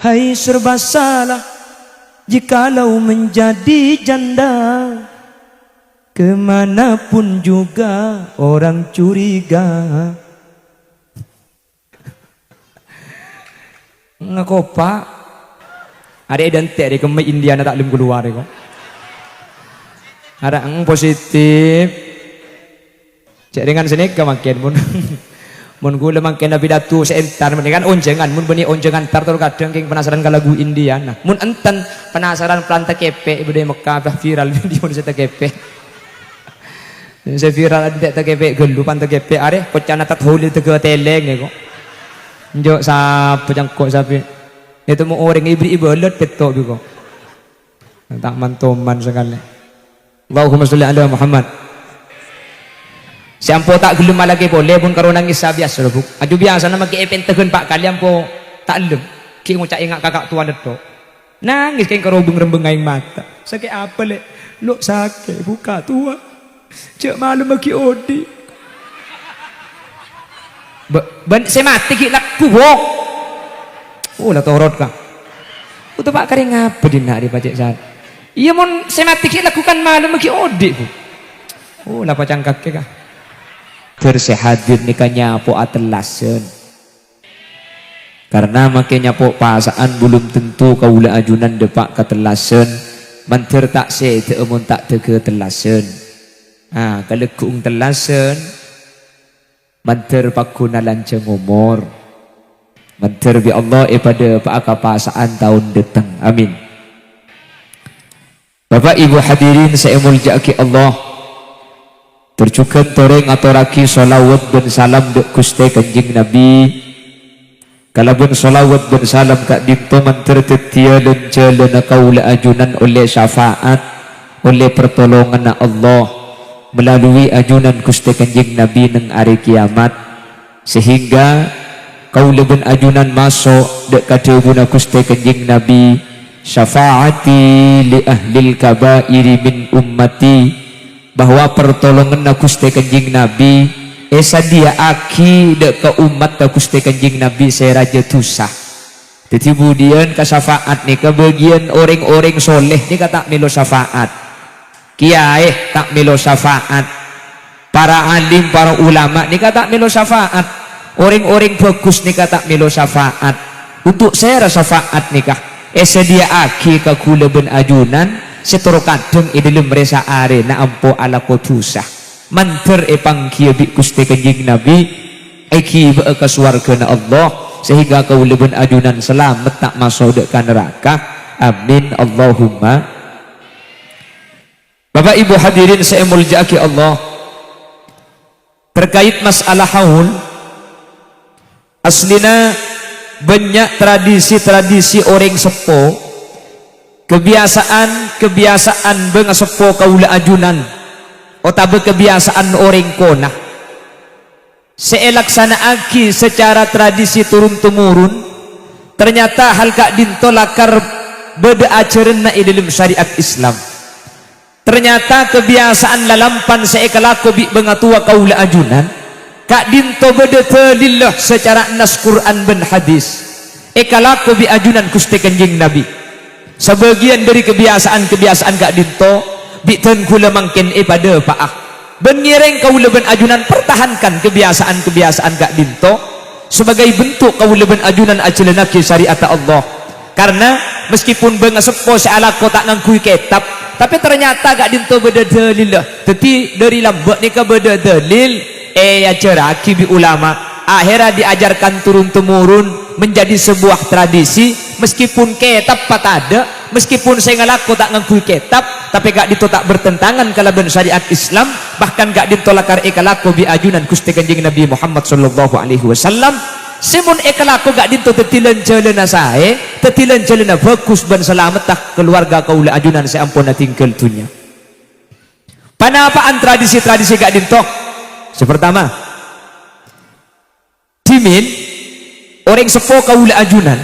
hai serba salah jikalau menjadi janda. Kemanapun juga orang curiga. Ngakopa ada identik di kemai India tak belum keluar kok. Ada yang positif. Cek dengan sini ke makin pun. Mun gula makin nabi datu seentar mun kan onjengan mun beni onjengan tar terus kadang king penasaran ke lagu India. Nah, mun enten penasaran planta kepe ibu di Mekah viral di mun saya kepe. Saya viral ada tak kepe gelu panta kepe are kocana tat holi tege teleng ya kok. Njok sapu jangkok sapi. Itu mau orang ibu belut petok biko. Tak mantoman sekali. Allahumma sholli ala Muhammad. Siampo tak gelem lagi boleh pun karo nangis biasa lho bu. Aju biasa nama ke epen tegen pak kalian po tak lem. Ki ngucak ingat kakak tua detok. Nangis kayak karo rembeng aing mata. Sakit apa le? Lo sakit buka tua. Cek malu maki odi. Ben saya mati ki lak buok. Oh lah torot kah. Utuh pak kering apa dina di pacek saat. Iya mon saya mati ki lakukan malu maki odi bu. Oh lah pacang kaki kah. Tersehadir nikahnya po atelasen. Karena makanya po pasaan belum tentu kaula ajunan depak ketelasen. Manter tak se teemun tak teke telasen. Ah kalau kuung telasen. Manter pakuna lanceng umur. Manter bi Allah pada pakapasaan tahun datang. Amin. Bapak Ibu hadirin saya muljaki Allah. Tercukan toreng atau raki solawat dan salam dek kuste kanjing Nabi. Kalabun solawat dan salam kak dinto manter tetia dan jalana kaula ajunan oleh syafaat oleh pertolongan Allah melalui ajunan kuste kanjing Nabi neng hari kiamat sehingga kaula ben ajunan masuk dek kadebuna kuste kanjing Nabi syafaati li ahlil kabairi min ummati bahwa pertolongan Gusti Kanjeng Nabi esa dia aki dek ke umat Gusti Kanjeng Nabi saya raja tusah. Jadi kemudian ke syafaat nih kebagian orang-orang soleh nih kata milo syafaat. Kiai tak milo syafaat. Para alim para ulama nih kata milo syafaat. Orang-orang bagus nih kata milo syafaat. Untuk saya syafaat nikah esa dia aki ke kula ben ajunan setoro kadang idilem meresa are na ampo ala kotusah manter pangkia bi Gusti Kanjeng Nabi iki ba ka swarga na Allah sehingga kau leben ajunan selamat tak masuk dek ka neraka. Amin Allahumma. Bapak Ibu hadirin saya muljaki Allah, terkait masalah haul aslina banyak tradisi-tradisi orang sepo kebiasaan beng sepo kaula ajunan otabe kebiasaan orang kona seelaksana aki secara tradisi turun temurun ternyata hal kak dinto lakar beda ajaran na dalam syariat Islam. Ternyata kebiasaan lalampan seekalako bi bengatua kaula ajunan kak dinto beda telillah secara nas Quran ben hadis ekalako bi ajunan Gusti Kanjeng Nabi. Sebagian dari kebiasaan kak dinto biten kula mangkin pada paah bengireng kaula ben ajunan pertahankan kebiasaan kak dinto sebagai bentuk kaula ben ajunan ajalanaki syariat Allah. Karena meskipun beng sepo sealako tak ngangkui kitab tapi ternyata kak dinto beda dalil lah. Teti dari lambak ni ka beda dalil ajaraki bi ulama akhirnya diajarkan turun temurun menjadi sebuah tradisi meskipun kitab patada meskipun saya ngalaku tak ngangkui kitab tapi gak dito tak bertentangan kalaban syariat Islam bahkan gak dito lakar ekalaku bi ajunan Gusti Kanjeng Nabi Muhammad sallallahu alaihi wasallam semun ekalaku gak dito tetilan jalana sae tetilan jalana bagus ban selamat tak keluarga kaula ajunan saya ampun tinggal dunia. Panapaan tradisi-tradisi gak dito sepertama dimin orang sepo kaula ajunan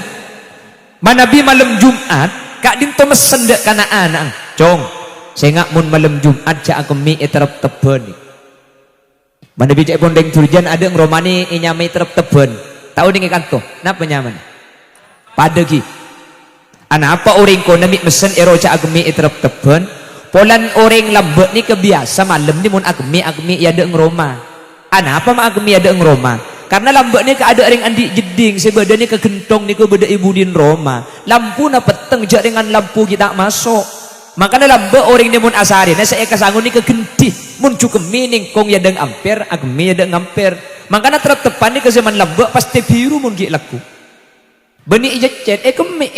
manabi malam Jumat kak dinto mesen dek kana anak cong saya ngak mun malam Jumat cak kemi terap teben manabi cak pondeng turjan ada ngromani nyamai terap teben tahu dengan kanto napa nyaman pada ki Apa orang ko namik mesen eroca agmi itrep teben polan orang lambek ni kebiasa malam ni mun agmi ya deng Roma. Apa ma agmi ada eng Roma? Karena lambek ni ka ada ring andi jeding sebeda ni ke gentong ni ke beda ibu din Roma. Lampu na peteng jak dengan lampu kita masuk. Makanya lambek orang ni mun asari na saya kasangun ni ke gentih mun cukemi ning kong ya deng ampere agmi ya deng ampere. Makanya tertepan ni ke zaman lambek pasti biru mun gi laku. Beni ijecet kemi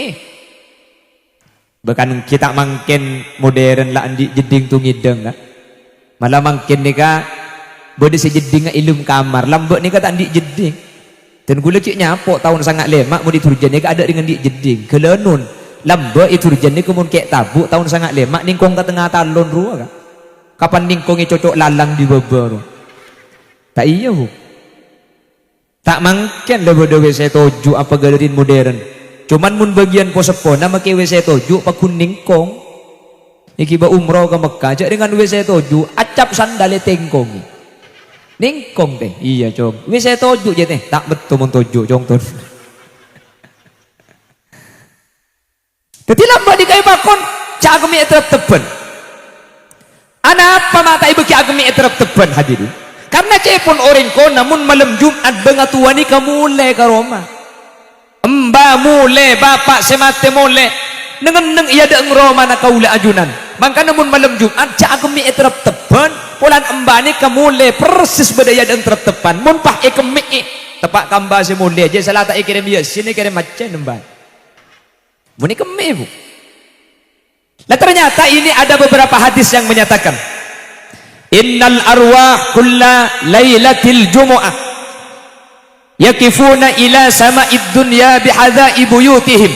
Bahkan kita mangken modern lah andi jeding tu ngideng kan. Malah mangken ni ka bode sejeding ilum kamar lambek ni ka tak andi jeding. Dan gula cik nyapok tahun sangat lemak mau diturjan ni ka ada dengan dik jeding. Kelenun lambek iturjan ni kemun kek tabuk tahun sangat lemak ningkong ke tengah talon rua kan. Kapan ningkong cocok lalang di beber. Tak iya bu. Tak mangken lah bode WC toju apa galerin modern. Cuman mun bagian ko sepona make WC toju pakun ningkong. Iki ba umroh ke Mekah jak dengan WC toju acap sandale tengkong. Ningkong teh. Iya, Cong. WC toju je teh. Tak betul mun toju, Cong ton. Dadi lamba di kay bakon cak agemi etrep teben. Apa mata ibu ki agemi etrep teben hadirin. Karena cepon orang ko namun malam Jumat bengatuani kamu le ka Roma. Mbak mule bapak semate mule neng iya deng Roma na kaula ajunan. Mangka namun malam Jumat cak agemi etrep teben polan embani kamule persis bedaya deng trep tepan mun pah kemi tepak kamba semule je salah tak kirim dia sini kirim macen embani. Mun kemi bu. Nah ternyata ini ada beberapa hadis yang menyatakan innal arwah kulla lailatil jumu'ah yakifuna ila sama'id dunya bihadha'i buyutihim.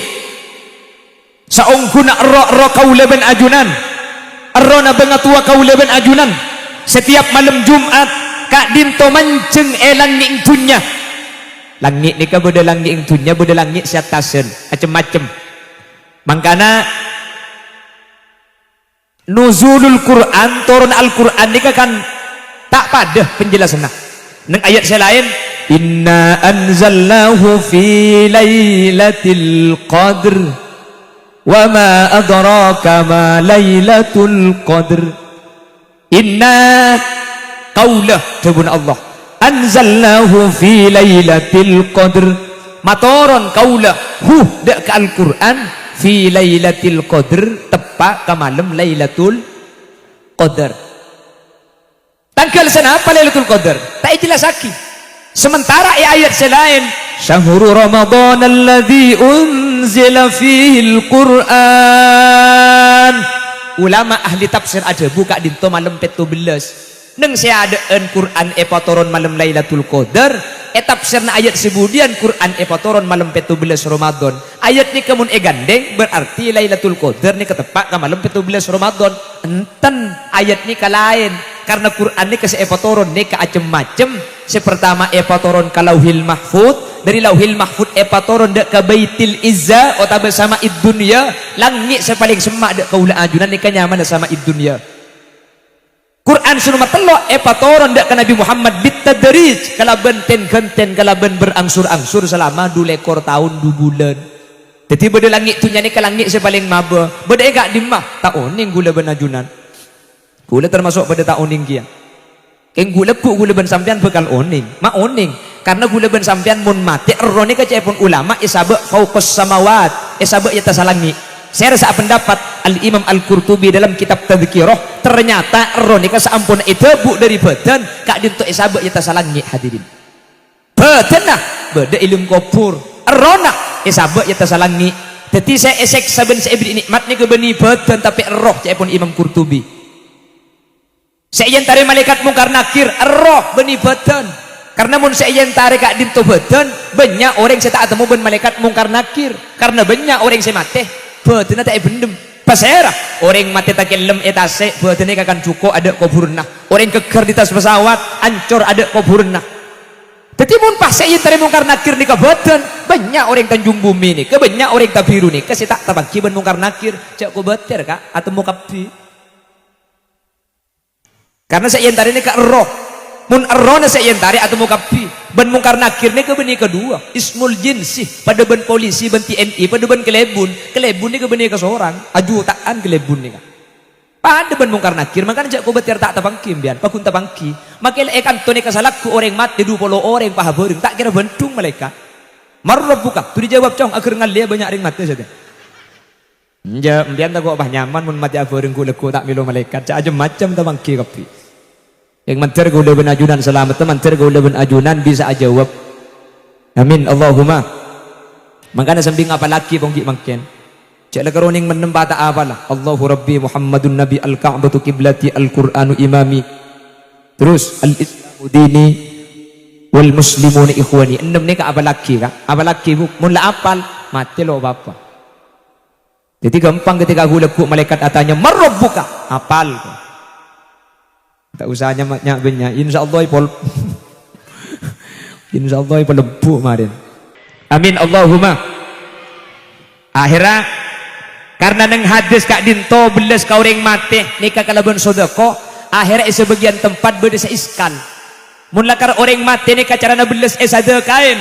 Saungkuna arro kaulaban ajunan arro na bengatua kaulaban ajunan setiap malam Jumat kak dinto manceng langit dunya. Langit ni ka beda langit dunya beda langit siatasen macem-macem. Mangkana nuzulul Quran turun Al-Quran ni kan tak pada penjelasan nang ayat saya lain inna anzalnahu fi lailatul qadr wa ma adraka ma lailatul qadr inna qaulah tebun Allah anzalnahu fi lailatul qadr matoron qaulah dak ka Al-Quran fi lailatul qadr tepat ke malam lailatul qadr. Tanggal sana apa lailatul qadr tak jelas lagi. Sementara ayat selain syahrul ramadan alladzi unzila fihi al-Quran. Ulama ahli tafsir ada buka dinto malam 17 neng saya ada Quran epatoron malam lailatul qadr tafsirna ayat sebudian Quran epatoron malam 17 Ramadan. Ayat ni kemun gandeng berarti lailatul qadr ni ketepak ke malam 17 Ramadan. Enten ayat ni kalain karena Quran ni kese epatoron ni ke macem-macem. Sepertama epatoron ke lauhil mahfud, dari lauhil mahfud epatoron dek ke baitil izza atau bersama id dunya. Langit sepaling semak dek kaula ajunan ni kenyaman sama id dunya. Quran sunuma telo epatoron dek ke Nabi Muhammad bitadrij kalaben ten-genten kalaben berangsur-angsur selama 2 lekor tahun 2 bulan. Jadi beda langit tu nyani ke langit sepaling maba. Beda gak dimah tahun ning gula benajunan. Gula termasuk pada tahun ning kia. Keng gula ku gula ben sampean bekal oning. Ma oning karena gula ben sampean mun mati erone ka cepon ulama isabe fauqas samawat. Isabe ya tasalangi. Saya rasa pendapat Al-Imam Al-Qurtubi dalam kitab Tadhkirah ternyata erone ka saampun itu bu dari badan kak dinto isabe ya tasalangi hadirin. Badan nah beda ilmu kubur. Erona isabe ya tasalangi. Dadi saya esek saben saya beri nikmat ni ke beni badan tapi roh cepon Imam Qurtubi. Saya tarik malaikat mungkar nakir roh beni badan karena mun saya tarik kak dinto badan banyak orang saya tak temu ben malaikat mungkar nakir karena banyak orang saya mati badan tak bendem pasera orang mati tak kelem etase badannya akan cukup ada kuburna orang keker di tas pesawat ancur ada kuburna. Jadi mun pas saya tarik mungkar nakir ni ke badan banyak orang Tanjung Bumi ni ke banyak orang Tabiru ni ke saya tak tabaki ben mungkar nakir cak ko bater kak atau mukapi. Karena saya entar ini ke roh mun arrona sa iyan tari atau mukafi ban mungkar nakir ni kebeni kedua ismul jinsi pada ban polisi ban TNI pada ban kelebun ni kebeni ke seorang ajutaan kelebun ni kan pada ban mungkar nakir makanya jak ko betir tak tapangki bian pakun tapangki makil kanto ni kasalakku orang mati 20 orang pahabeureng tak kira bentung malaikat marrabbuka tu dijawab cong akhir ngalia banyak ring mati saja ja bian tak kok bah nyaman mun mati abeureng ku leku tak milu malaikat cak aja macam tapangki kapi yang mantar gula ben ajunan selamat teman mantar gula ben ajunan bisa aja jawab amin Allahumma makanya sembing apa laki ponggi mangken cak lekaroning menempa tak apalah Allahu Rabbi Muhammadun Nabi al-Ka'batu kiblati al-Qur'anu imami terus al-Islamu dini wal muslimuna ikhwani enam ni ka apa laki bu mun la apal mati lo bapa jadi gampang ketika gula ku malaikat atanya marrabbuka apal tak usahnya banyak banyak insyaallah ipol insyaallah ipol lebu kemarin amin Allahumma akhirnya karena neng hadis kak dinto beles kau ring mati nikah kalaban sodako akhirnya sebagian tempat berdesa iskan mun lakar orang mati nikah carana beles sadakain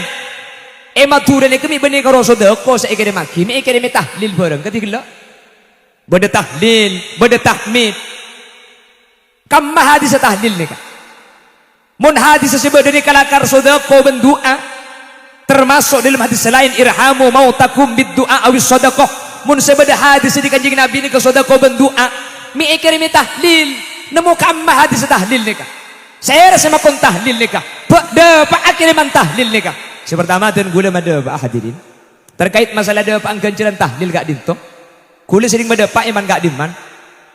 mature ni kami beni karo sodako sa ikere maki mi ikere tahlil bareng ketigla bade tahlil bade tahmid kamma hadis tahlil nikah mun hadis sebeda nikah lakar sodako bendua termasuk dalam hadis lain irhamu mautakum bid-du'a awis sadaqah mun sebeda hadis di kanjeng Nabi ni ke sedekah bendua mi ikir mi tahlil nemu kamma hadis tahlil nikah saya rasa makon tahlil nikah pak akhir man tahlil nikah sepertama dan gula mada pak hadirin terkait masalah ada pak ganjaran tahlil gak dinto gula sering mada pak iman gak diman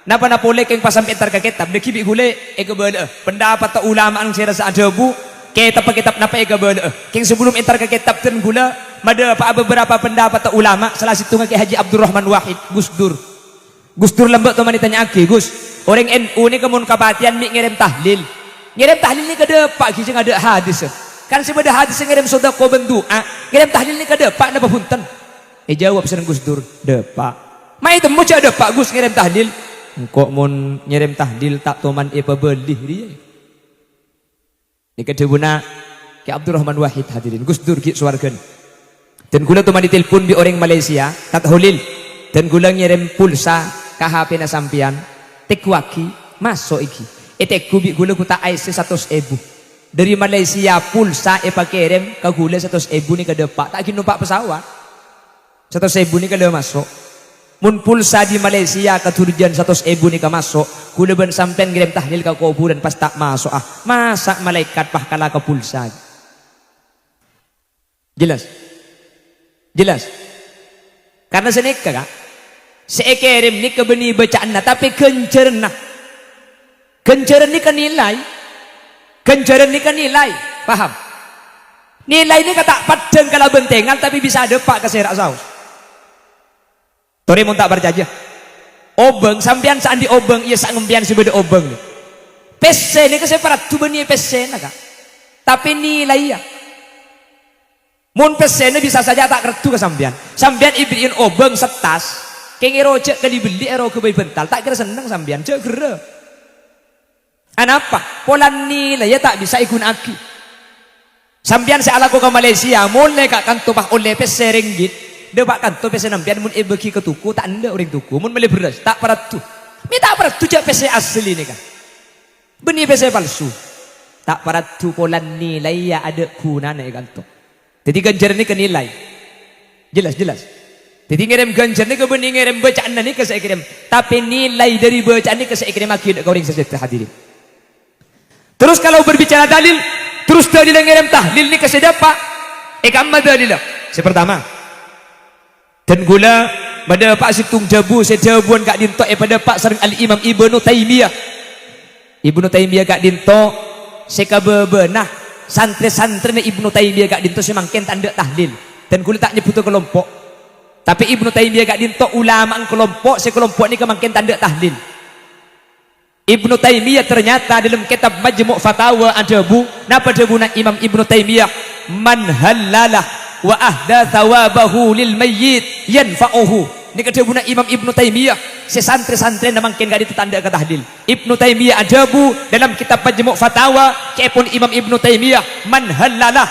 napa na boleh keng pasam entar ka kitab de kibi gule bela pendapat ulama ang saya rasa ada bu kitab napa bela keng sebelum entar ka kitab ten gula mada apa beberapa pendapat ulama salah situ ngake Haji Abdurrahman Wahid Gus Dur lembek teman ditanya aki Gus orang NU ni kemun kapatian mi ngirim tahlil ni kedepak kisah ada hadis kan sebeda hadis ngirim sedekah bendua ngirim tahlil ni kedepak napa punten jawab seneng Gus Dur depak mai temu cak depak Gus ngirim tahlil engko mun ngirim tahlil tak toman belih dia ni kedebuna ke Abdurrahman Wahid hadirin Gus Dur ki suargan dan gula tu mandi telepon di orang Malaysia kata Hulil dan gula ngirim pulsa ke HP na sampian tekwaki masuk iki teku bi gula kuta IC 100.000 dari Malaysia pulsa kirim ke gula 100.000 ni ke depak tak kira numpak pesawat 100.000 ni ke masuk mun pulsa di Malaysia ke tujuan 100.000 ni ke masuk gula ben sampean ngirim tahlil ke kuburan pas tak masuk masa malaikat pah kala ke pulsa jelas karena senika kak seekerim ni kebeni bacaan tapi kenceran ni kan nilai paham nilai ni kata padeng kala bentengan tapi bisa depak ke serak saus tori mun tak berjajah obeng sampian sandi obeng iya sak ngempian sebeda obeng ni PC ni keseparat tu beni PC na kak tapi nilai ya mun pesene bisa saja tak kertu ke sambian ibriin obeng setas kengero cek ke dibeli ero ke bental tak kira seneng sambian cek gere anapa pola nilai ya tak bisa ikun aki sambian saya alaku ke Malaysia mulai kak kanto pak oleh pese ringgit dia pak kanto pese sambian mun ibeki ke tuku tak anda orang tuku mun beli beras tak peratu mi tak peratu cek pese asli ni kan benih pese palsu tak peratu pola nilai ya ada kunana kanto jadi ganjaran ni ke nilai jelas jadi ngirim ganjaran ni ke benih ngirim bacaan ni ke saya kirim tapi nilai dari bacaan ni ke saya kirim akibat kau ring sesuatu hadirin terus kalau berbicara dalil terus dalil ngirim tahlil ni ke saya dapat kamma dalil yang pertama dan gula pada pak situng jabu saya jabuan kak dinto pada pak sering al-imam Ibnu Taimiyah kak dinto saya kabebenah santri-santri Ibnu Taimiyah gak dinto semangken tanda tahlil dan kulit tak nyebut kelompok tapi Ibnu Taimiyah gak dinto ulama kelompok sekelompok ni kemangken tanda tahlil Ibnu Taimiyah ternyata dalam kitab Majmu' Fatawa ada bu napa debuna Imam Ibnu Taimiyah man halalah wa ahda thawabahu lil mayyit yanfa'uhu Ini kedebuna Imam Ibnu Taimiyah. Sesantri-santri na mangkin gak ditanda ke tahlil. Ibnu Taimiyah ajabu dalam kitab Majmu' Fatawa kepun Imam Ibnu Taimiyah man halalah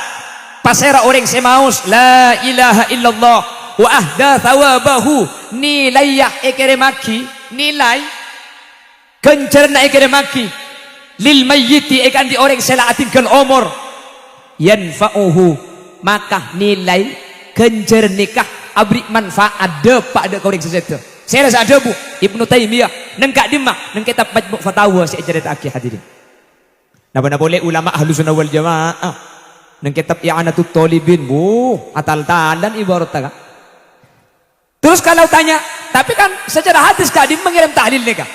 pasera orang semaus la ilaha illallah wa ahda thawabahu nilai ya ekere maki nilai kencerna ekere maki lil mayyiti ekan di orang selaatinkan umur yanfa'uhu maka nilai kencer nikah abri manfaat depak ada koreng sesuatu saya rasa ada bu Ibnu Taimiyah nengkak dimak neng kitab Majmu' Fatawa saya cerita akhir hadirin nah benar boleh ulama ahlu sunnah wal jamaah neng kitab I'anatul Talibin bu atal-talan ibarat tak terus kalau tanya tapi kan secara hadis kak dim mengirim tahlil nikah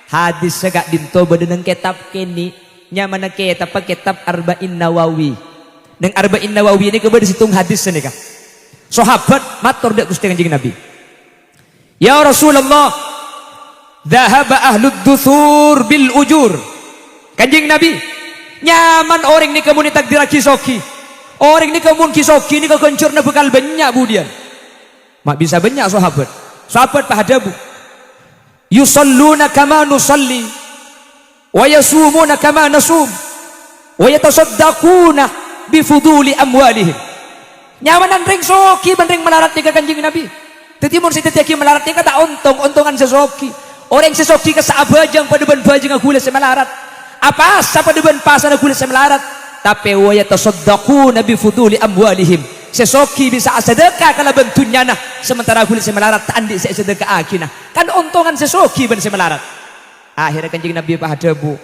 hadis segak dinto bedeneng kitab kini nyamana kitab Arba'in Nawawi neng Arba'in Nawawi ini kepada situng hadis senika sahabat matur dak Gusti Kanjeng Nabi ya Rasulullah dhahaba ahlud duthur bil ujur Kanjeng Nabi nyaman orang ni kamu ni takdir kisoki orang ni kamu kisoki ni kekencurna bekal banyak budian mak bisa banyak sahabat pahadabu yusalluna kama nusalli wa yasumuna kama nasum wa yatasaddaquna bifuduli amwalihim nyamanan ring soki bandring melarat tiga Kanjeng Nabi tetimun si tetiaki melarat tiga tak untungan sesoki orang sesoki ke saabajang pada ban bajang aku lesa melarat apa asa pada ban pasar aku lesa melarat tapi wa yatasaddaquna bifuduli amwalihim sesoki bisa sedekah kalau bentunya nah sementara aku lesa melarat tandi saya sedekah akinah kan untungan sesoki ban melarat akhirnya Kanjeng Nabi pahadabu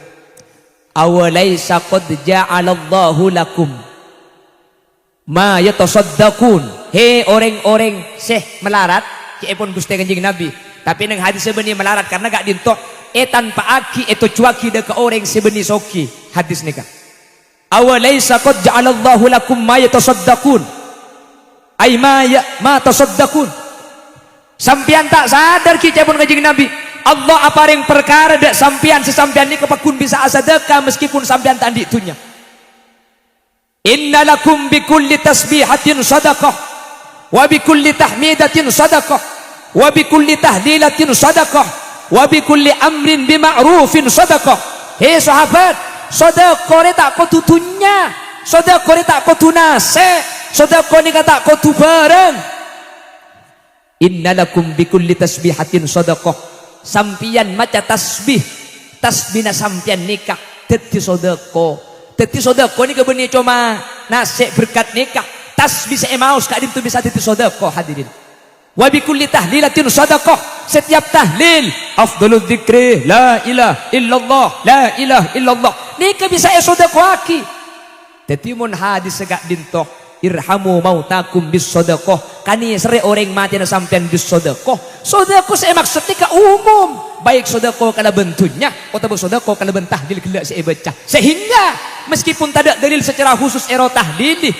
awalaisa qad ja'alallahu lakum ma yatasaddaqun he orang-orang seh melarat ciepun Gusti Kanjeng Nabi tapi nang hadis sebeni melarat karena gak dintok tanpa aki itu cuaki de ke orang sebeni soki hadis nikah awalaisa qad ja'alallahu lakum ma yatasaddaqun ay ma tasaddaqun sampian tak sadar ki ciepun Kanjeng Nabi Allah apa yang perkara dak sampian sesampian ni kepakun bisa sedekah meskipun sampian tak ditunya inna lakum bikulli tasbihatin sadaqah wa bikulli tahmidatin sadaqah wa bikulli tahlilatin sadaqah wa bikulli amrin bima'rufin sadaqah hei sahabat sedekah ni tak kau tutunya sedekah ni tak kau tunase sedekah ni tak kau tu bareng inna lakum bikulli tasbihatin sadaqah sampian maca tasbih tasbihna sampian nikah teti sedekah ni kebeni cuma nasik berkat nikah tasbih seemaus kadim tu bisa teti sedekah hadirin wa bikulli tahlilatin sedekah setiap tahlil afdalul dzikri la ilaha illallah la ilaha illallah nikah bisa sedekah aki tetimun hadis segak dintoh irhamu mautakum bis sedekah kani sere orang mati na sampean bis sedekah saya maksud nikah umum baik sedekah kalau bentuknya atau sedekah kalau tahlil gelak saya baca sehingga meskipun tidak dalil secara khusus ero tahlil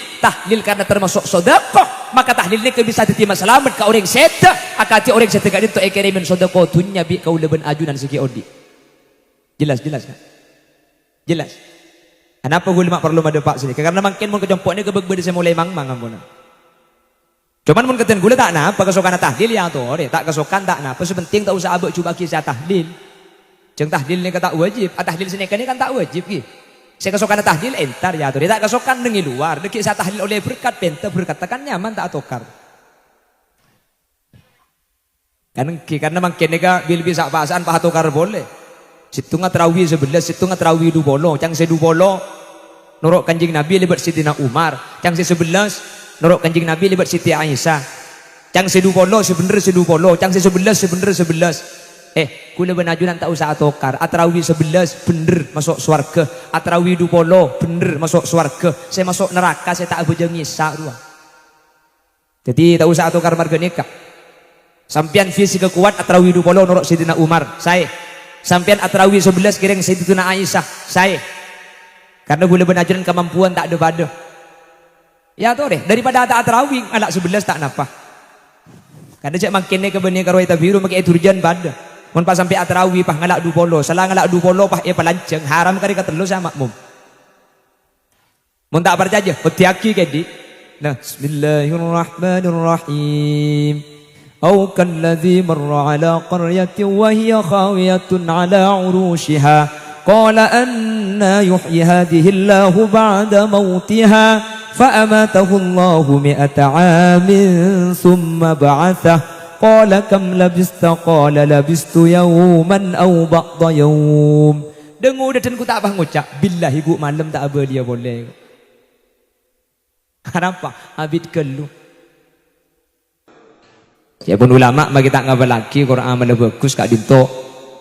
karena termasuk sedekah maka tahlil ini bisa diterima selamat ke orang seta akati orang seta gak itu ekerimin sedekah dunya bi kau leben ajunan segi odi jelas kan jelas kenapa gue lemak perlu ada pak sini karena makin mau kejompok ini kebeg-beg saya mulai mang-mang ampun cuman mun keten gula tak napa kesukaan tahlil ya tuh tak kesukaan tak napa sepenting tak usah abek coba kisah tahlil jeng tahlil ni kata wajib tahlil sini kan tak wajib ki saya kesukaan tahlil entar ya tuh tak kesukaan dengi luar deki saya tahlil oleh berkat penta berkat tekan nyaman tak atokar karena makin nega bil bisa pasaan pak atokar boleh situ ngatarawi 11 situ ngatarawi 20 cang se 20 nurut Kanjeng Nabi lebat Sidina Umar cang se 11 nurut Kanjeng Nabi lebat Siti Aisyah cang se 20 sebener se 20 cang se 11 sebener 11 kula benajunan tak usah atokar atarawi 11 bener masuk swarga atarawi 20 bener masuk swarga saya masuk neraka saya tak abujang ngisa dua jadi tak usah atokar marga nikah sampian fisik kuat atarawi 20 nurut Sidina Umar saya sampian atarawi 11 kiring Sayyidatuna Aisyah saya karena gula benajunan kemampuan tak ada pada ya tuh deh daripada tak atarawi anak 11 tak napa karena cek makinnya kebeni karwai tabiru makai turjan pada mun pas sampai atarawi pah ngalak 20 salah ngalak 20 pah palanceng haram kari katelu sama makmum mun tak percaya hati-hati kedi nah bismillahirrahmanirrahim أو كالذي مر على قرية وهي خاوية على عروشها قال أنى يحيي هذه الله بعد موتها فأماته الله 100 عام ثم بعثه قال كم لبست قال لبست يوما أو بعض يوم. Dengar dan ku tak apa ngucap billahi ku malam tak apa dia boleh. Kenapa? Abid kelu. Siapun ulama bagi tak ngapa lagi Quran mana bagus kak dinto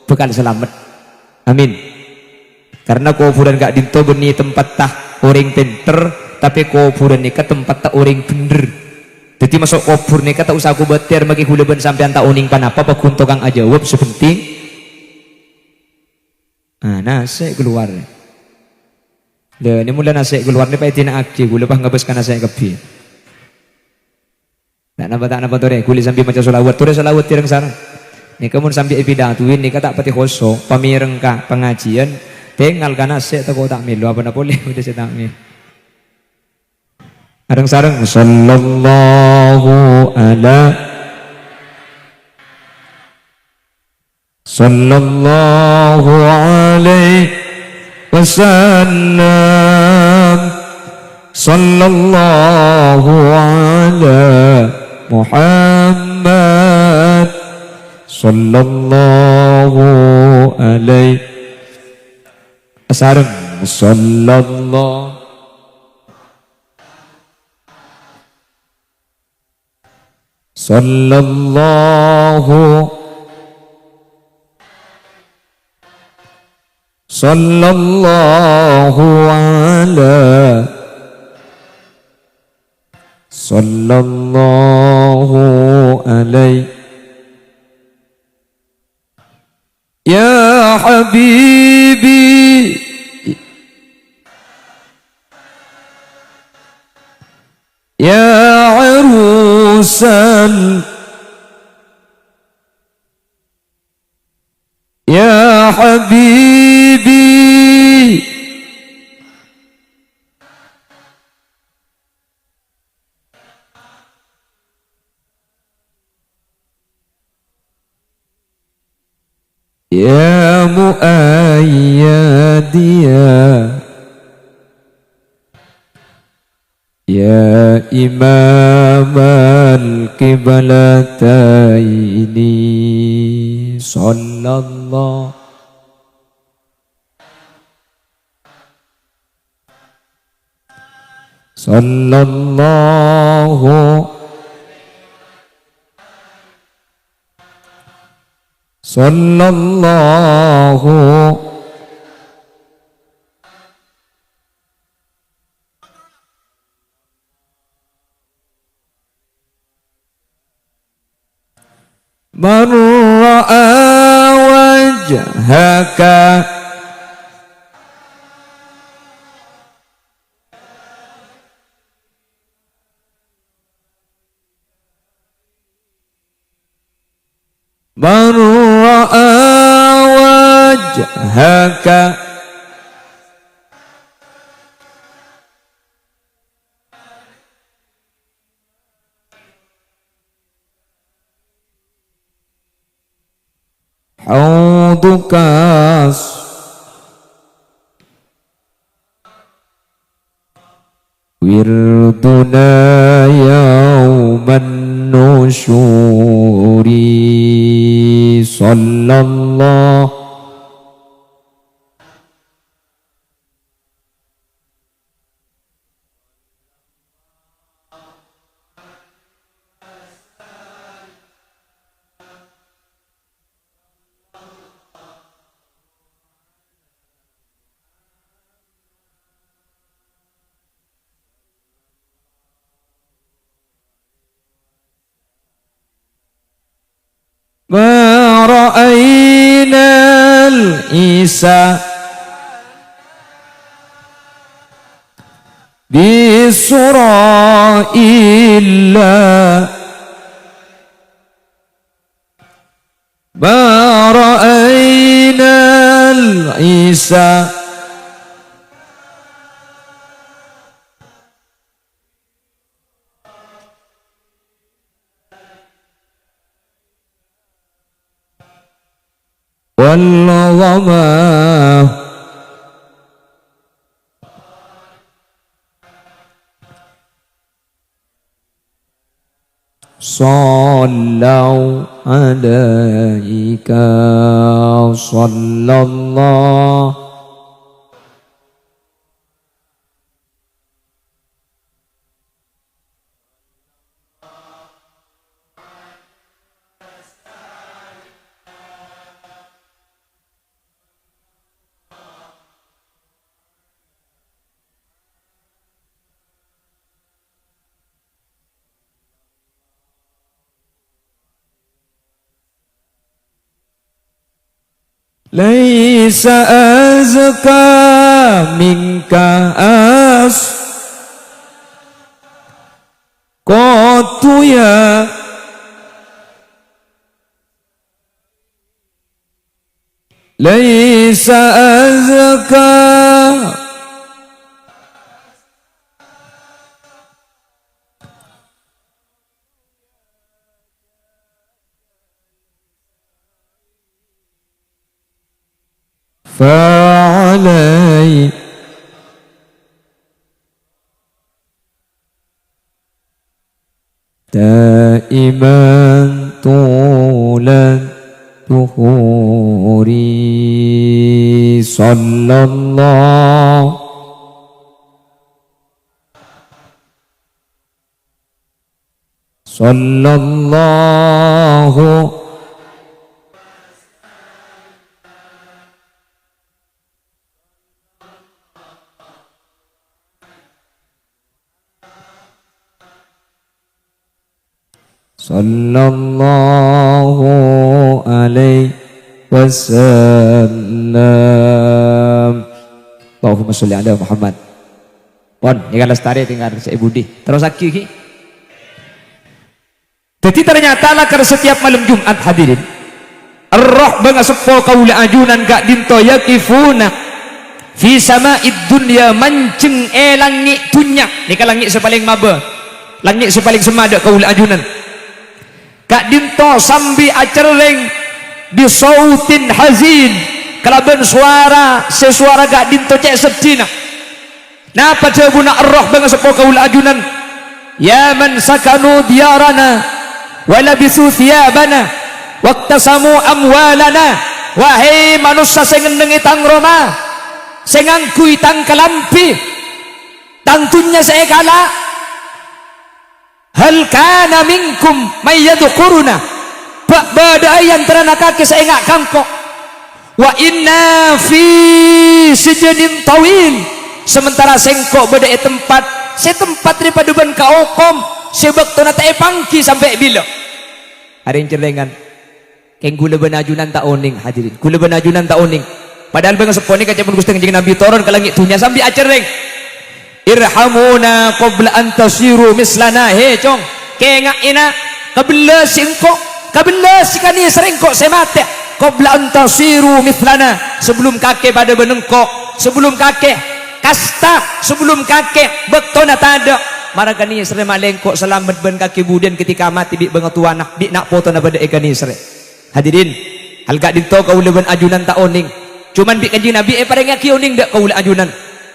bekal selamat. Amin. Karena kuburan kak dinto beni tempat tah orang pinter tapi kuburan nikah tempat tak orang bener. Jadi masuk kubur nikah tak usah aku betir bagi kuleban sampean tak uning panapa pakunto kang aja jawab sepenting. Nasi keluar. Ini mulai nasi keluar ni pasti nak aki gula lepas ngabaskan nasi kepi. Tak nampak tore kulit sambil macam solawat tore solawat tirang sana. Ni kamu sambil epidatuin ni kata pati khoso pamireng ka pengajian tinggal kan nasi tak kau tak milu apa nak boleh udah saya tak milu. Areng sareng sallallahu ala sallallahu alaihi wasallam sallallahu ala Muhammad sallallahu alaihi sareng sallallahu sallallahu ala sallallahu alaihi ya habibi ya arusal ya habibi ya muayyadiya ya imam al-qiblataini sallallahu sallallahu sallallahu man ra'a wajhaka man ra'a wajhaka haudukas wirduna yauman nusyuri sallallahu ma ra'ayna al-isa bisura illa ma ra'ayna al-isa والظما صلوا عليك صلى الله ليس أزكى منك قط يا ليس أزكى فعلي دائما طول الدهور صلى الله صلى الله sallallahu alaihi wasallam. Allahumma sholli ala Muhammad. Pon, ya lestari tinggal saya budi. Terus lagi. Jadi ternyata lah karena setiap malam Jumat hadirin, ar-roh bangga sepo kaula ajunan gak dinto yakifuna fi sama'id dunya mancing langit dunya. Nika langit sepaling maba. Langit sepaling semada kaula ajunan. Kak dinto sambi acereng di sautin hazin kalaban suara sesuara kak dinto cek sedina. Napa jawabuna ar-roh bangga sepo kaula ajunan ya man sakanu diyarana walabisu thiyabana waktasamu amwalana. Wahai manusia sing ngendengi tang Roma sing ngangkui tang kelampi tantunya saya kala hal kana minkum mayyadkuruna badai yang teranakake saya ngak kampok wa inna fi sijnin tawil sementara sengkok badai tempat setempat daripada ban kaokom sebab tona tae pangki sampai bila hari celengan keng gula benajunan tak oning hadirin gula benajunan tak oning padahal bang seponi kaca pun Gusti Kanjeng Nabi turun ke langit dunia sampai acereng irhamuna qabla an tasiru mislana. He cong kengak ina kabela singko kabela sikani serengko semate qabla an tasiru mislana sebelum kakek pada benengkok sebelum kakek kasta sebelum kakek bektona tada maragani sere malengkok selamat ben kaki budian ketika mati bi bangatu anak bi nak foto na pada ekani sere. Hadirin hal gak dinto kaula ben ajunan tak oning cuman bi Kanjeng Nabi pareng aki oning dak kaula ajunan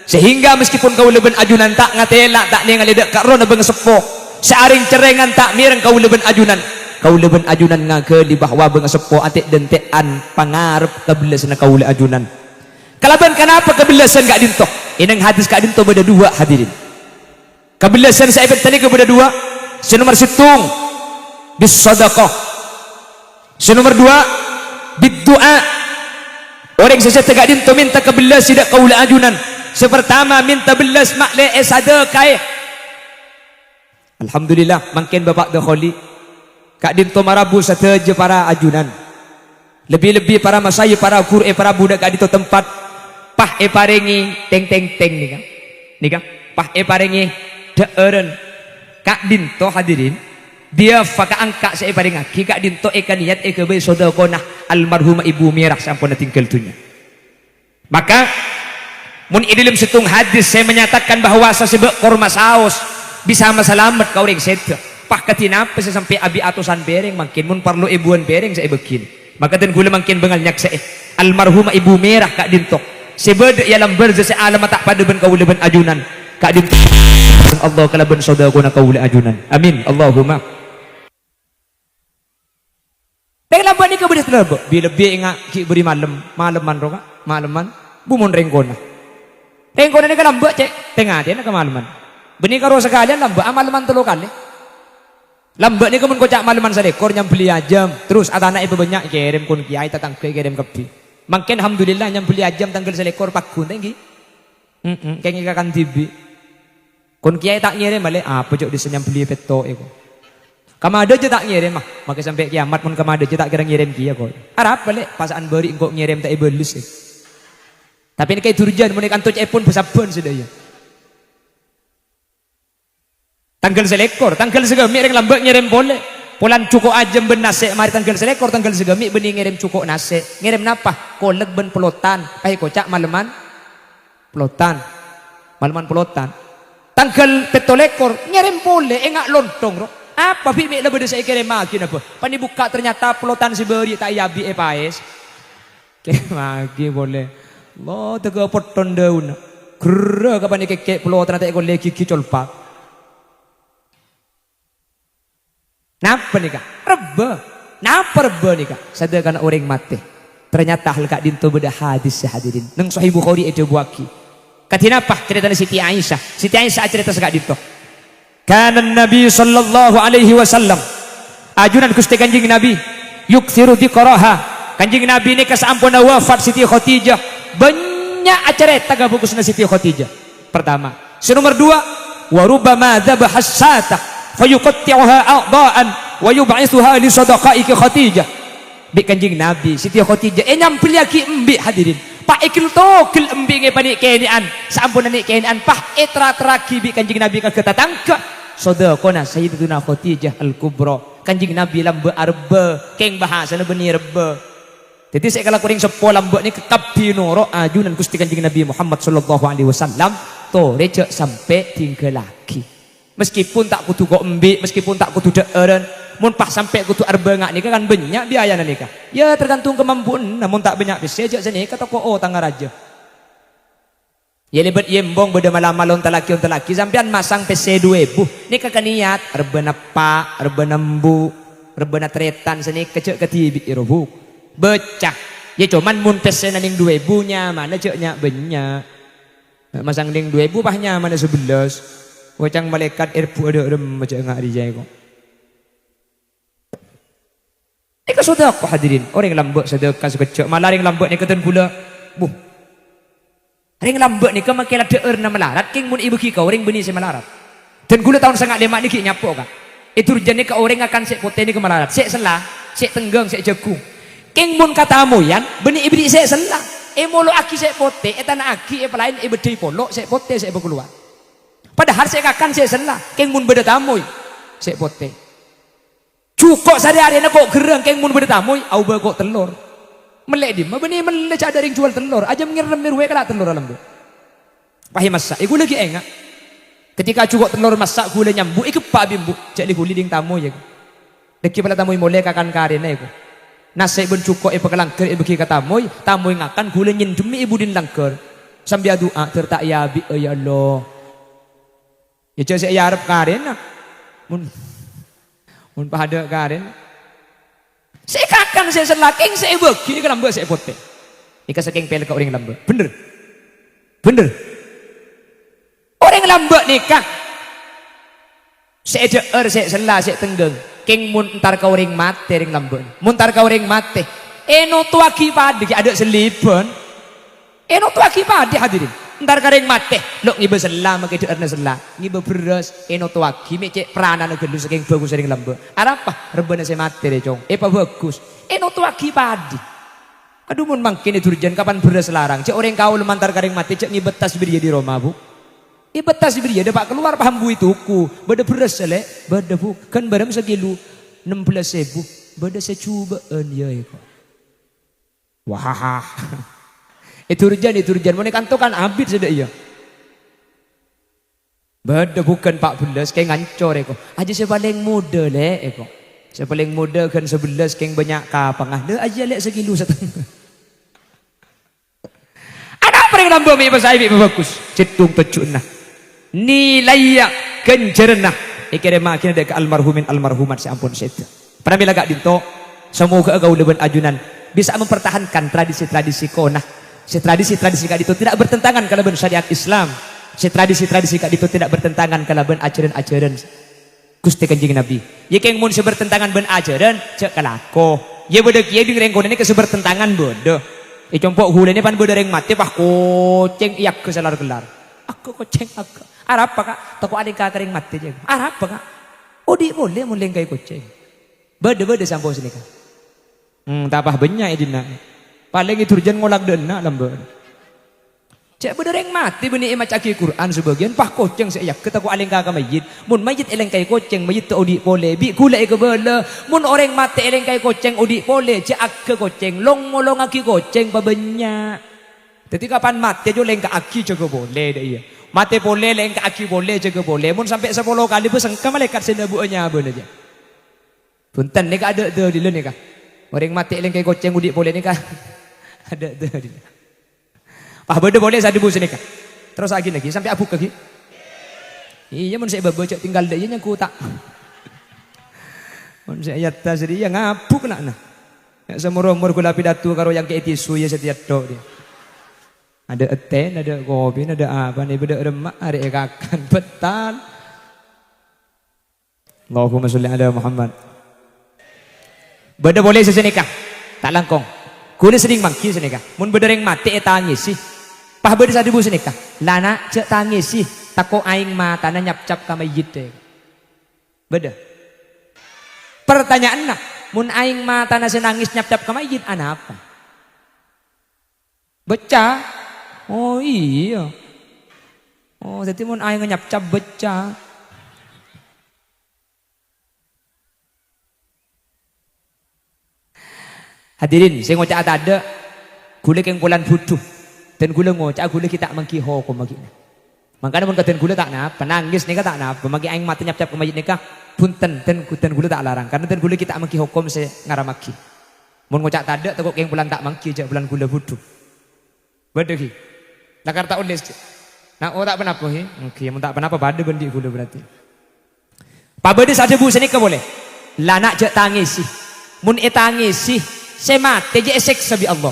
sehingga meskipun kaula ben ajunan tak ngatela tak ningali dak karona bang sepo searing cerengan tak mireng kaula ben ajunan ngake di bahwa bang sepo atik dentean pangarep kebelasan kaula ajunan kalaban kenapa kebelasan gak dinto inang hadis gak dinto beda dua hadirin kebelasan saya tadi kepada dua senomor situng bis sedekah senomor dua biddu'a orang sesat gak dinto minta kebelas tidak kaula ajunan. Sepertama minta belas makle sadaqah. Alhamdulillah makin bapak dakholi kak dinto marabu sateja para ajunan lebih-lebih para masaya para guru para budak kak dinto tempat pah parengi teng nika pah parengi deeren kak dinto hadirin dia faka angka saya paring aki kak dinto niat kebe sedekah almarhumah ibu mirah sampun tinggal dunya. Maka mun dalam setung hadis saya menyatakan bahwa sesebek korma saus bisa masalamat kau ring set pah katinapa saya sampai abi atusan bereng makin mun perlu ibuan bereng saya begini Maka ten gula makin bengal nyak se almarhumah ibu merah kak dintok sebeda ya lamber se alam tak pada ben kaula ben ajunan kak dintok Allah kala ben saudara guna kaula ajunan amin Allahumma. Teng lambat ni ke bedes lambat bila be ingat ki beri malaman ro kak malaman bumon rengkona ni ke lambat cek tengah dia nak ke malaman benih karo sekalian lambat malaman telu kali. Lambat ni kemun kocak malaman sadekor nyam beli ajam terus ada anak ibu banyak kirim kun kiai tatang kirim kepi makin alhamdulillah nyam beli ajam tanggal selekor pakun tinggi kayak ngikakan tibi kun kiai tak ngirim balik apa cok disenyam beli peto eko kamada je tak ngirim mah maka sampai kiamat pun kamada je tak kira ngirim kia kok arab balik pasaan beri engkau ngirim tak ibelus tapi ini kayak turjan mun ikan toj pun besaban sudah ya. Tanggal selekor, tanggal segami yang lambat ngirim boleh. Polan cukup ajem ben nase, mari tanggal selekor, tanggal segami benih ngirim cukup nase. Ngirim napa? Kolek ben pelotan. Kocak malaman pelotan. Malaman pelotan. Tanggal petolekor ngirim boleh, engak lontong ro. Apa bibi lebih saya kirim lagi apa? Pani buka ternyata pelotan si beri tak yabi paes. Kirim lagi boleh. Lo tega poton daun. Gerah kapan kekek pelotan tak ekor lagi kicol pak. Napa nih kak? Reba. Napa reba nih kak? Sadar karena orang mati. Ternyata hal kak dinto beda hadis sehadirin. Neng Sahih Bukhari itu buaki. Katina apa? Cerita Siti Aisyah. Siti Aisyah cerita sekak dinto. Karena Nabi sallallahu alaihi wasallam. Ajunan Gusti Kanjeng Nabi. Yukthiru dzikraha. Kanjeng Nabi ini kesampuna wafat Siti Khadijah. Banyak acara tagabugusna Siti Khadijah. Pertama. Nomor dua. Warubama dzabah as-satah. Fayuqatti'uha a'dha'an wa yub'ithuha li sadaqaiki Khadijah. Bi Kanjeng Nabi Siti Khadijah nyampil lagi embi hadirin. Pak ikil tokil embi nge panik kenian. Sampun nik kenian pah etra-traki bi Kanjeng Nabi ka ketatangka. Sadaqana Sayyidatuna Khadijah al-Kubra. Kanjeng Nabi lambe arba keng bahasana benih reba. Jadi saya kalau kuring sepo lambe ni kekabi noro ajunan Gusti Kanjeng Nabi Muhammad sallallahu alaihi wasallam to recek sampai tinggal lagi. Meskipun tak kudu kok embi, meskipun tak kudu deeren, mun pas sampai kudu arba ngak nikah kan banyak biaya nikah. Ya tergantung kemampuan, namun tak banyak bisa aja sini kata ko oh tangga raja. Ya lebet yembong beda malam malon talaki sampean masang PC 2000. Nikah kan niat arba napa, arba nembu, arba na tretan sini kecek ketibi irobu. Becah. Ya cuman mun PC naning 2000 nya mana ceknya banyak. Masang ning 2000 pahnya mana 11. Wacang malaikat irpu ada rem macam ngak dijai kok. Ika sedekah hadirin. Orang lambak sedekah sekecak. Malah ring lambak ni keten pula. Buh. Ring lambak ni kau makin ada erna melarat. King mun ibu kau ring benih se melarat. Dan gula tahun sangat lemak ni ki nyapo kan. Itu rujane ke orang akan sek pote ni ke melarat. Sek selah, sek tenggang, sek jagung. King mun kata amoyan benih ibri sek selah. Molo aki sek pote. Etana aki pelain ibedi polok sek pote sek berkeluar. Padahal saya akan saya selah, keng mun beda tamuy, saya pote. Cukup sehari-hari nak kok gerang keng mun beda tamuy, au kok telur. Melek di, benih melek ada yang jual telur, aja mengirim mirwe kala telur alam tu. Pahim masak, iku lagi enggak. Ketika cukup telur masak gula nyambu, iku pak bimbu, jadi guli ding tamu ya. Deki pada tamuy mulai kakan karena iku. Nasi ben cukup ibu kelangker ibu kita tamuy ngakan gula nyendemi ibu din langker. Sambil doa tertak ya bi ya Allah. Ya jadi saya harap karen nak, mun pada karen, saya kakan saya selaking saya bagi ni kalau saya pote, ika saking pel ke orang lambat, bener, orang lambat nikah, saya jeer saya selah saya tenggang, keng mun entar kau orang mate orang lambat, mun entar kau orang mate, eno tu akibat ada selipan, eno tu akibat hadirin. Ntar kareng mate, lo ngibe selah makai deerna selah, ngibe beras, eno tuaki, mecek peranan gelus saking bagus sering lembe. Arapa rebana saya mate deh cong, apa bagus, eno tuaki padi. Aduh mun mangkin itu hujan kapan beras larang, cek orang kau lemantar kareng mate, cek ngibet tas beri di Roma bu, ngibet tas beri ada pak keluar paham bu itu ku, beda beras sele, beda bu, kan barang segilu 16.000, beda secubaan ya eko. Wah. Itu hujan, mau kantokan abid sudah iya. Beda bukan 14, kayak ngancor eko. Aja saya paling muda le eko. Sepaling muda kan 11 keng banyak kapangah. Dah aja lek sekilo setengah. Ada apa yang nambah mi pasai bi bagus. Cetung pecunah. Nilai kencerna. Ikere makin ada ke almarhumin almarhumat seampun setu. Pernah bila gak dinto semoga kau leben ajunan bisa mempertahankan tradisi-tradisi konah. Si tradisi-tradisi kak itu tidak bertentangan kalau syariat Islam. Si tradisi-tradisi kak itu tidak bertentangan kalau ajaran-ajaran Gusti Kanjeng Nabi. Ye keng mun sebertentangan ben ajaran cek kalako. Ye beda kiye di rengkon ini kesebertentangan bodoh. Compok hulene pan beda reng mati pah koceng iyak ke salar gelar. Aku koceng aku. Arab apa kak? Toko adik kak kering mati je. Arab apa kak? Odi boleh mun lengkai koceng. Beda sampo sini kak. Tapah banyak edina. Paling itu urjan ngolak dena lambat. Cek bedereng mati benih emak caki Quran sebagian pah koceng saya ketaku aling kaka mayit mun mayit eleng kai koceng mayit tu odi pole bi kula ke bela mun orang mati eleng kai koceng odi pole cek ak ke koceng long molong aki koceng pabenya jadi kapan mati jo leng ka aki jaga boleh dah iya mati boleh leng ka aki boleh jaga boleh mun sampai 10 kali beseng ka malaikat senabunya beun aja punten ni ka ada tu di ni ka orang mati eleng kai koceng odi pole ni ka ada tu di Pak beda boleh saya debu sini kak. Terus lagi sampai abuk lagi. Iya mun saya baca tinggal deh nya ku tak. Mun saya yata jadi yang ngabuk nak. Ya semur-umur kula pidato karo yang ke tisu ya setiap do dia. Ada eten, ada kopi, ada apa nih beda remak arek kakan betal. Allahumma sholli ala Muhammad. Beda boleh sesenikah. Tak langkong. Kula sering mangki senikah. Mun bedereng mati tangis sih. Pah beda sadibu senikah. Lana cek tangis sih. Tako aing mata na nyap-cap ka mayit deh. Beda. Pertanyaan nak. Mun aing mata na senangis nyap-cap ka mayit ana apa? Beca. Oh iya. Oh jadi mun aing nyap-cap beca. Hadirin, saya ngocak ada gula keng bulan butuh dan gula ngocak gula kita mengkiho ko magina. Makanya mun katen gula tak napa, nangis nika tak napa, magi aing mati nyap-nyap ke mayit nika punten ten gula tak larang karena ten gula kita mengkiho kom saya ngaramaki. Mun ngocak ada tekok keng bulan tak mangki jak bulan gula butuh. Badehi. Lakar tak ules. Nah, oh tak penapa he? Oke, mun tak penapa bade bendi gula berarti. Pabade saja bu sini ke boleh. Lanak jak tangis sih. Mun etangis sih semate je esek sabi Allah.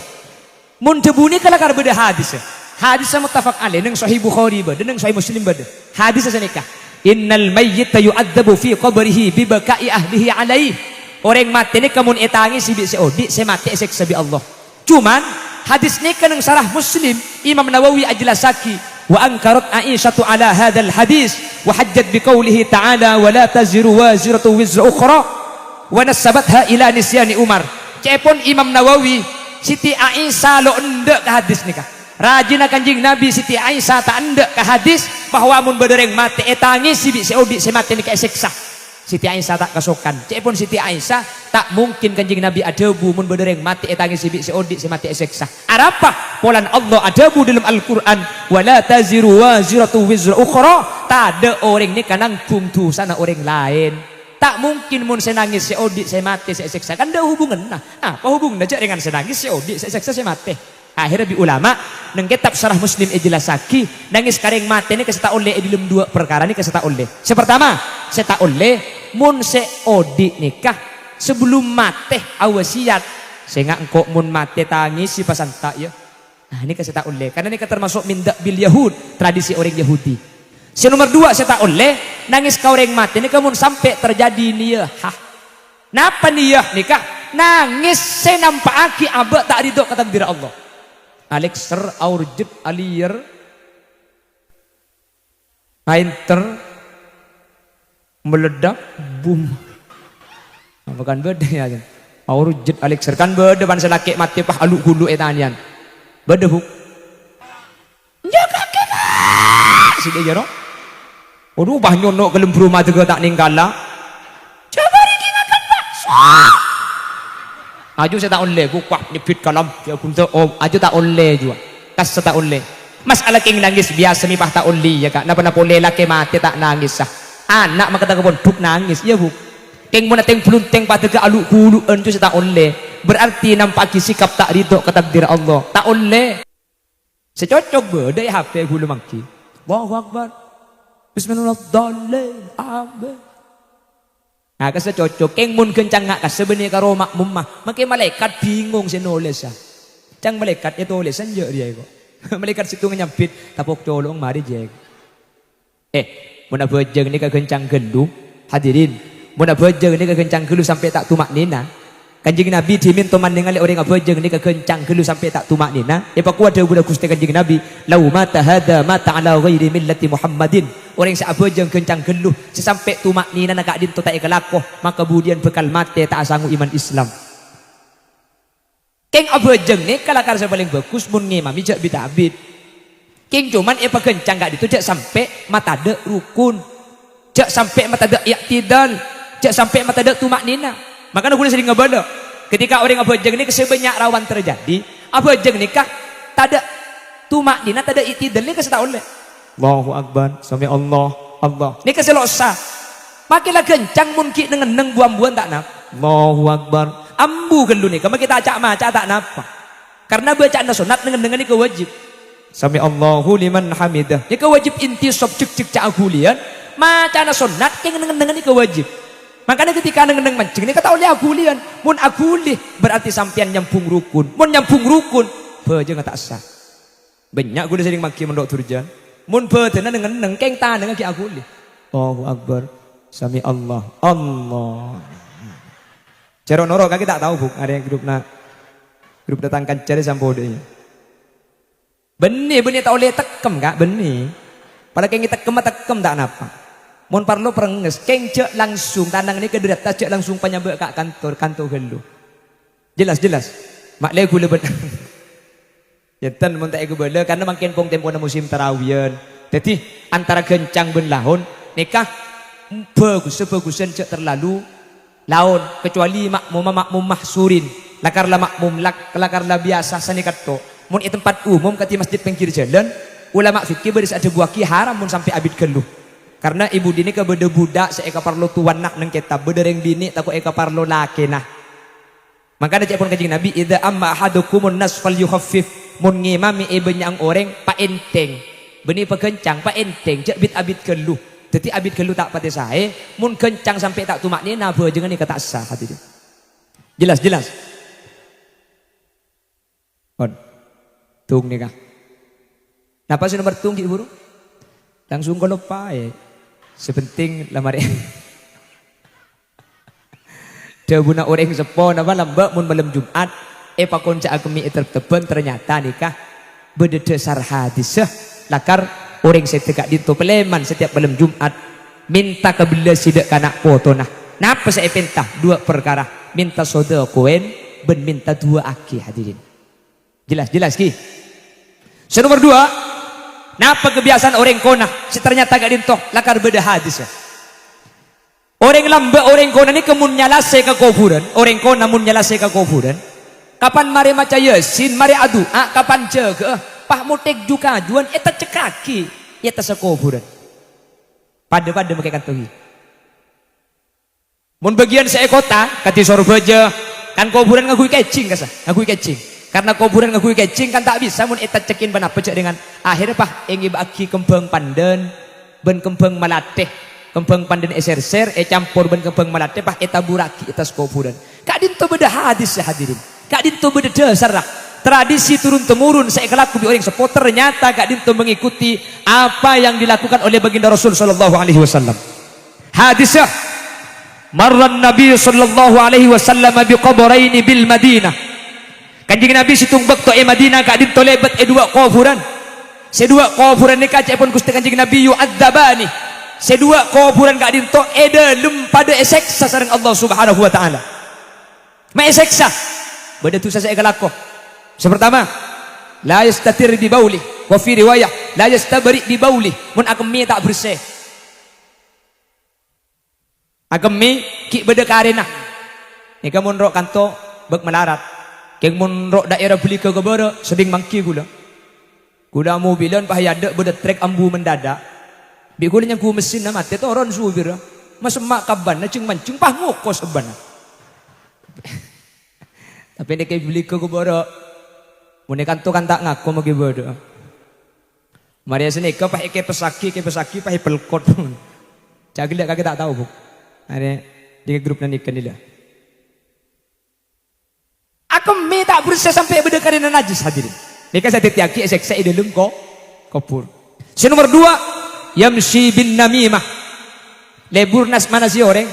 Mun debuni kala kar beda hadis. Hadis muttafaq alaih nang sahih Bukhari bade nang sahih Muslim bade. Hadis senikah. Innal mayyita yu'adzabu fi qabrihi bi baka'i ahlihi alaih. Orang mati ni kamun etangi si bi seodi semate esek sabi Allah. Cuman hadis ni kan nang sarah Muslim Imam Nawawi ajlasaki wa ankarat Aisyatu ala hadzal hadis wa hajjat bi qoulihi ta'ala wa la taziru waziratu wizra ukhra wa nasabatha ila nisyani Umar. Cepon Imam Nawawi Siti Aisyah lo endek ke hadis nikah. Rajina Kanjeng Nabi Siti Aisyah tak endek ke hadis bahwa mun bedereng mati etangis si bi seodi semate nikah seksa. Siti Aisyah tak kasokan. Cepon Siti Aisyah tak mungkin Kanjeng Nabi adebu mun bedereng mati etangis si bi seodi semate seksa. Arapa polan Allah adebu dalam Al-Qur'an wala taziru waziratu wizra ukhra. Tak ada orang ni kanang kumtu sana orang lain. Tak mungkin mun saya nangis saya odi saya mati saya seksa kan ada hubungan nah apa hubungan aja dengan saya nangis saya odi saya seksa saya mati akhirnya bi ulama nang kitab Syarah Muslim jelasaki nangis kareng mati ini keseta oleh di dalam dua perkara ini keseta oleh sepertama saya tak oleh mun saya odi nikah sebelum mati awasiat saya nggak engkau mun mati tangis si pasan tak ya nah ini keseta oleh karena ini termasuk mindak bil Yahud tradisi orang Yahudi. Si nomor 2 saya tak oleh nangis kau orang mati ini kamu sampai terjadi niyah. Napa niyah nikah? Nangis saya nampak aki abak tak ridho kata takdir Allah. Alexer aurjud aliyer ainter meledak boom. Bukan beda ya kan. Aurjud Alexer kan beda ban selaki mati pah aluk hulu etanian. Beda huk. Jaga kita. Sudah jero. Aduh bah nyonok ke lemburu mata ke tak ninggala. Coba riki makan bakso. Aju saya tak oleh kukuah nyepit kalam. Dia pun tu aju tak oleh juga. Kas tak oleh. Masalah keng nangis biasa ni bah tak oleh ya kak. Napa oleh laki mati tak nangis sah. Anak maka tak pun buk nangis ya bu. Keng mun teng pelunteng pada ke alu hulu entu tak oleh. Berarti nampaki sikap tak ridho ke takdir Allah. Tak oleh. Secocok bedai HP hulu mangki. Allahu Akbar. Bismillahirrahmanirrahim. Amin. Nah, kasa cocok. Keng mun kencang ngak kasa benih karo makmum mah. Makai malaikat bingung si nulis ya. Cang malaikat itu tulis saja dia kok. Malaikat situ nyampit tapok colong mari dia. Mun abajeng ni kencang gelu. Hadirin, mun abajeng ni kencang gelu sampai tak tumak nina. Kanjeng Nabi dimin teman dengan orang abajeng ni kencang gelu sampai tak tumak nina. Paku ada budak Gusti Kanjeng Nabi, lau mata hada mata ala ghairi millati Muhammadin. Orang yang abajeng kencang gelu sesampai tumak nina nak adin tu tak ikalakoh, maka kemudian bekal mati tak sanggup iman Islam. Keng abajeng ni kalakar paling bagus mun ngimami jak bitabit. Keng cuman kencang gak ditu jak sampai mata de rukun. Jak sampai mata de iktidal, jak sampai mata de tumak nina. Makanya gue sering ngebala ketika orang abajeng ni kesebanyak rawan terjadi abajeng nikah tak ada tumak nina tak ada iktidal ni kasih tahu oleh Allahu Akbar sami Allah ni kasih losa makilah kencang mungkin dengan neng buam-buam tak nap Allahu Akbar ambu gelu ni kama kita acak maca tak napa karena baca sunat dengan ni kewajib sami Allahu liman hamidah ni kewajib inti sob cek agulian maca sunat dengan ni kewajib. Makanya ketika neng mancing ini kata oleh agulian, mun agulih berarti sampian nyampung rukun, mun nyampung rukun, beje nggak tak sah. Banyak gue sering maki mendok turjan, mun beje neng keng tanah neng agulih. Allahu Akbar, sami Allah. Cero norok kaki tak tahu buk, ada yang grup datangkan cari sampodenya. Benih tak oleh tekem kak benih, pada keng tekem tak napa. Mon parlo perenges keng cek langsung tanang ni kederat cek langsung penyabak kak kantor gelu jelas mak le gula ben jantan mon tak ego bela karena makin pong tempo na musim tarawian jadi antara kencang ben lahun nikah bagusan cek terlalu laun kecuali makmum mahsurin lakarlah makmum lakarlah biasa sanikat to mon itu tempat umum kati masjid pinggir jalan ulama fikih beris ada buaki haram mon sampai abid gelu. Karena ibu dini ke beda budak seeka parlo tuan nak neng kita bedereng bini takut eka parlo laki nah. Maka ada cepon kanjeng Nabi idza amma ahadukumun nas falyukhaffif mun ngimami benyang orang pa enteng. Beni pekencang pa enteng cek bit abit keluh. Dadi abit keluh tak pate sae mun kencang sampai tak tumak ni nah bejengan ni kata sah hati dia. Jelas. Tung nikah. Napa sih nomor tung ki buru? Langsung kalau pae. Sepenting lamar Dabuna orang sepo nama lambak mun malam Jumat pakon cak akemi terteben ternyata nikah berdasar hadis lakar orang saya tegak di peleman setiap malam Jumat minta kebelah sidak kanak foto nah napa saya pentah dua perkara minta sodakoen ben minta dua aki hadirin jelas ki nomor dua napa kebiasaan orang kona ternyata gak dintoh lakar beda hadis ya. Orang lamba orang kona ni kemun nyalase ke kuburan orang kona mun nyalase ke kuburan kapan mari maca yasin mari adu kapan jaga pah mutek juga juan eta cekaki eta sekuburan pada makai kantohi mun bagian saya kota kati sorbaja kan kuburan ngagui kecing karena kuburan ngagui kecing kan tak bisa mun eta cekin bana pecek dengan akhirnya pah engi bagi kembang pandan ben kembang malateh kembang pandan eser-ser campur ben kembang malateh pah eta buraki eta kuburan kak dinto beda hadis ya hadirin kak dinto beda dasar lah tradisi turun temurun saya kelaku di orang sepo ternyata kak dinto mengikuti apa yang dilakukan oleh baginda Rasul sallallahu alaihi wasallam hadisnya marran Nabi sallallahu alaihi wasallam biqabraini bil Madinah. Kanjeng Nabi situng bekto Madinah kak dinto lebet dua kuburan. Sedua kuburan ni kacek pun Gusti Kanjeng Nabi yu'adzabani. Sedua kuburan kak dinto delem pada eseksa sareng Allah Subhanahu wa taala. Ma eseksa. Beda tu saya galako. Sepertama, la yastatir bi bauli wa fi riwayah la yastabri bi bauli mun akemi tak bersih. Akemi ki beda karena. Ni kamun rok kanto bek melarat. Keng mun rok daerah beli ke gebara seding mangki gula mobilan pah yada beda trek ambu mendadak bi gula yang ku mesin na mate toron subir Mas mak kaban na cing mancing pah nguko sebana. Tapi nek beli ko boro. Mun kanto kan tak ngaku magi bodo. Maria sini ke pah ke pesaki pah pelkot. Cagil dak tak tahu bu. Ada di grup nan ikan nila. Aku minta berusaha sampai berdekatan dengan najis hadirin. Mereka saya tiaki seksa dalam kopur. Si nomor 2, yamshi bin namimah. Lebur nas mana si orang?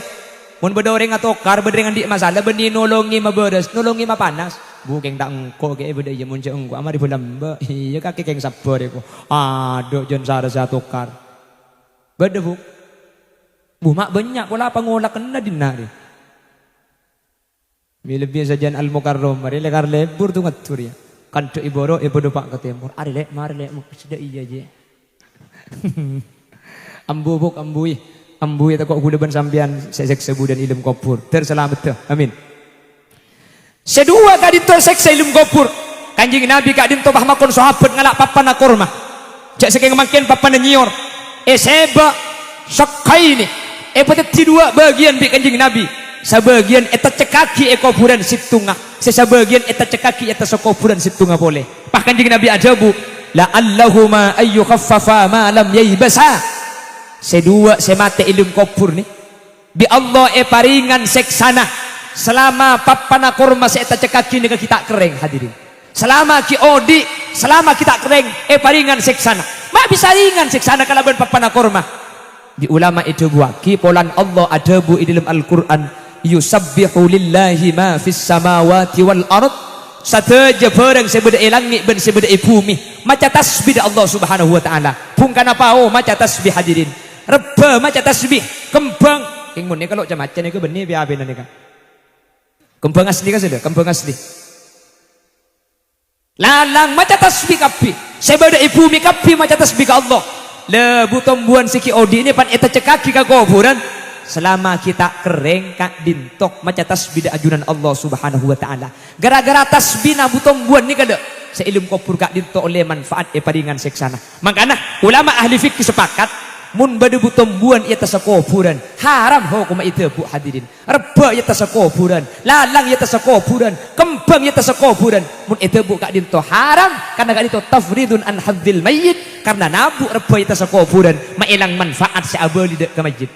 Mun beda orang atau kar berdeng di masalah benih nolongi maberes, nolongi panas. Bukan tak engko ke beda je munce engko amari bulamba. Iya kaki keng sabar eko. Aduh jon sare satu kar. Beda bu. Bu mak banyak pola pangolak kena dinari. Bila biasa jan al-mukarram, mari lekar lebur tu ngatur ya. Kanto iboro ibodo pak ke timur. Ari lek mari lek mau sudah iya je. Ambu buk ambui. Ambui tak kok gudeban sambian sesek sebu dan ilmu kopur. Terselamat tuh. Amin. Sedua kadin tu seksa ilmu kopur. Kanjing Nabi kadin tu bahmakon sahabat ngalak papan akorma. Cak sekeng makin papan nyior. Seba syakkaini. Patati dua bagian bi kanjing Nabi. Sebagian eta cekaki ekoburan situngah, sebagian eta cekaki eta sokoburan situngah boleh. Bahkan jika Nabi ajabu, la allahumma ayyu khaffafa ma lam yaybasa. Sedua semate ilum kopur ni. Bi Allah paringan seksana selama papana korma se eta cekaki ni kita kering hadirin. Selama ki odi, selama kita kering paringan seksana. Ma bisa ringan seksana kalaban papana korma. Di ulama itu buaki polan Allah ajabu di dalam Al-Qur'an. Yusabbihu lillahi ma fis samawati wal ard. Sateja barang sebeda langit ben sebeda bumi maca tasbih Allah Subhanahu wa taala. Pungkana pao maca tasbih hadirin. Reba maca tasbih kembang. King mun kalau maca niku benih biar benar nika. Kembang asli ka sudah, kembang asli. Lalang maca tasbih kapi. Sebeda bumi kapi maca tasbih ka Allah. Le butombuan siki odi ini pan eta cekaki ka kuburan. Selama kita kering kak dintok maca tasbih ajunan Allah Subhanahu wa taala. Gara-gara tasbih na butong buan ni kada seilum kopur kak dintok oleh manfaat paringan seksana. Makana ulama ahli fikih sepakat mun bade butong buan ieu tasakuburan haram hukum itu bu hadirin. Reba ieu tasakuburan, lalang ieu tasakuburan, kembang ieu tasakuburan. Mun itu bu kak dintok haram karena kak dintok tafridun an hadzil mayyit karena nabu reba ieu tasakuburan mailang manfaat seabali ke masjid.